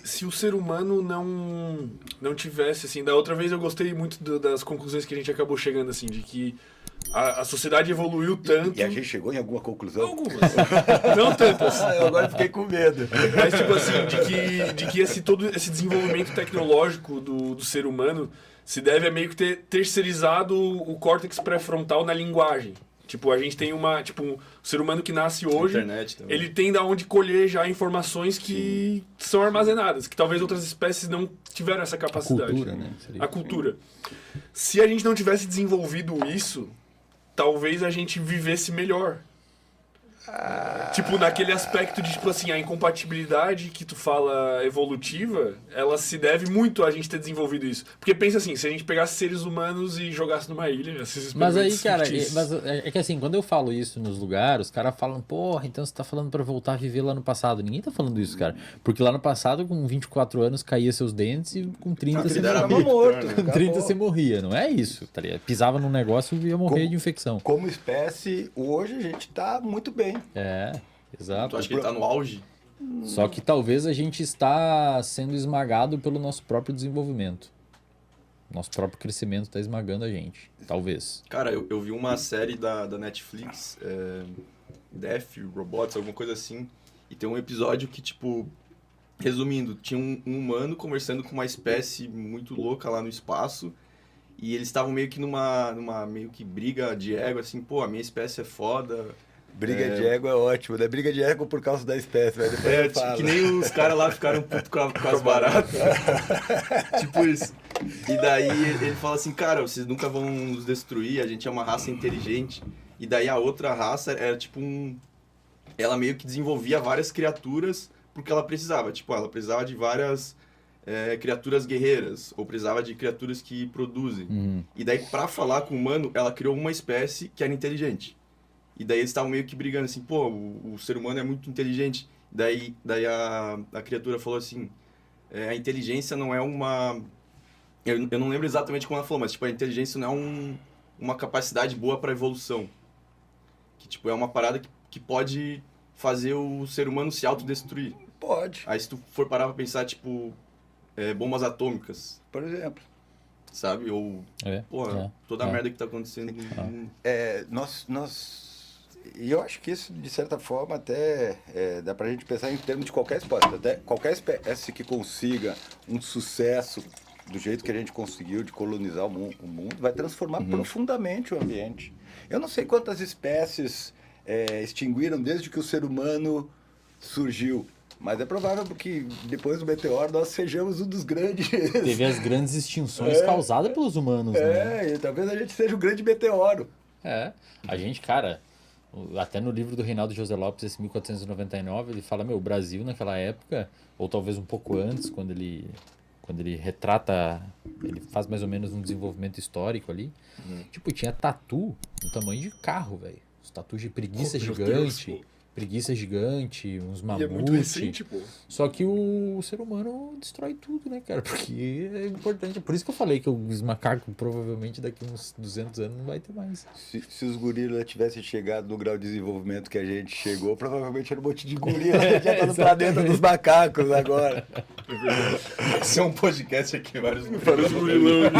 Se o ser humano não tivesse, assim, da outra vez eu gostei muito das conclusões que a gente acabou chegando, assim, de que a sociedade evoluiu tanto... E a gente chegou em alguma conclusão? Algumas. Não tantas. Eu agora fiquei com medo. Mas, tipo assim, de que todo esse desenvolvimento tecnológico do ser humano se deve a meio que ter terceirizado o córtex pré-frontal na linguagem. Tipo, a gente tem o ser humano que nasce hoje, ele tem da onde colher já informações que são armazenadas, que talvez outras espécies não tiveram essa capacidade. A cultura, né? A cultura. Se a gente não tivesse desenvolvido isso, talvez a gente vivesse melhor. Tipo, naquele aspecto de, tipo assim, a incompatibilidade que tu fala evolutiva, ela se deve muito a gente ter desenvolvido isso. Porque pensa assim, se a gente pegasse seres humanos e jogasse numa ilha, esses Mas aí, cara, fictícios. é que assim, quando eu falo isso nos lugares, os caras falam, porra, então você tá falando pra voltar a viver lá no passado. Ninguém tá falando isso, cara. Porque lá no passado, com 24 anos, caía seus dentes e com 30 você morria. Com 30 você morria, não é isso, tá ligado? Pisava num negócio e ia morrer de infecção. Como espécie, hoje a gente tá muito bem. É, exato. Tu acha que ele tá no auge? Só que talvez a gente está sendo esmagado pelo nosso próprio desenvolvimento. Nosso próprio crescimento está esmagando a gente. Talvez. Cara, eu vi uma série da Netflix, Death Robots, alguma coisa assim. E tem um episódio que, tipo, resumindo, tinha um humano conversando com uma espécie muito louca lá no espaço. E eles estavam meio que numa meio que briga de ego, assim, pô, a minha espécie é foda. Briga de ego é ótimo, né? Briga de ego por causa da espécie, velho. Que nem os caras lá ficaram putos com as baratas. Tipo isso. E daí ele fala assim, cara, vocês nunca vão nos destruir, a gente é uma raça inteligente. E daí a outra raça era tipo ela meio que desenvolvia várias criaturas porque ela precisava. Tipo, ela precisava de várias criaturas guerreiras, ou precisava de criaturas que produzem. E daí, pra falar com o humano, ela criou uma espécie que era inteligente. E daí eles estavam meio que brigando assim, pô, o ser humano é muito inteligente. Daí a criatura falou assim, a inteligência não é uma... Eu não lembro exatamente como ela falou, mas tipo, a inteligência não é uma capacidade boa para evolução. Que tipo, é uma parada que pode fazer o ser humano se autodestruir. Pode. Aí se tu for parar pra pensar, bombas atômicas. Por exemplo. Sabe? Ou, toda a merda que tá acontecendo no mundo. E eu acho que isso, de certa forma, até dá pra gente pensar em termos de qualquer espécie. Até qualquer espécie que consiga um sucesso do jeito que a gente conseguiu de colonizar o mundo, vai transformar profundamente o ambiente. Eu não sei quantas espécies extinguiram desde que o ser humano surgiu. Mas é provável que depois do meteoro nós sejamos um dos grandes... Teve as grandes extinções causadas pelos humanos, né? E talvez a gente seja o grande meteoro. A gente, cara... Até no livro do Reinaldo José Lopes, esse 1499, ele fala, o Brasil naquela época, ou talvez um pouco antes, quando ele retrata, ele faz mais ou menos um desenvolvimento histórico ali, tipo, tinha tatu do tamanho de carro, velho. Os tatus de preguiça gigante, uns mamute. E é muito recente, pô. Só que o ser humano destrói tudo, né, cara? Porque é importante. Por isso que eu falei que os macacos provavelmente daqui uns 200 anos não vai ter mais. Se os gorilas tivessem chegado no grau de desenvolvimento que a gente chegou, provavelmente era um monte de gorila já tá no planeta dos macacos agora. Esse é um podcast aqui, vários gorilão.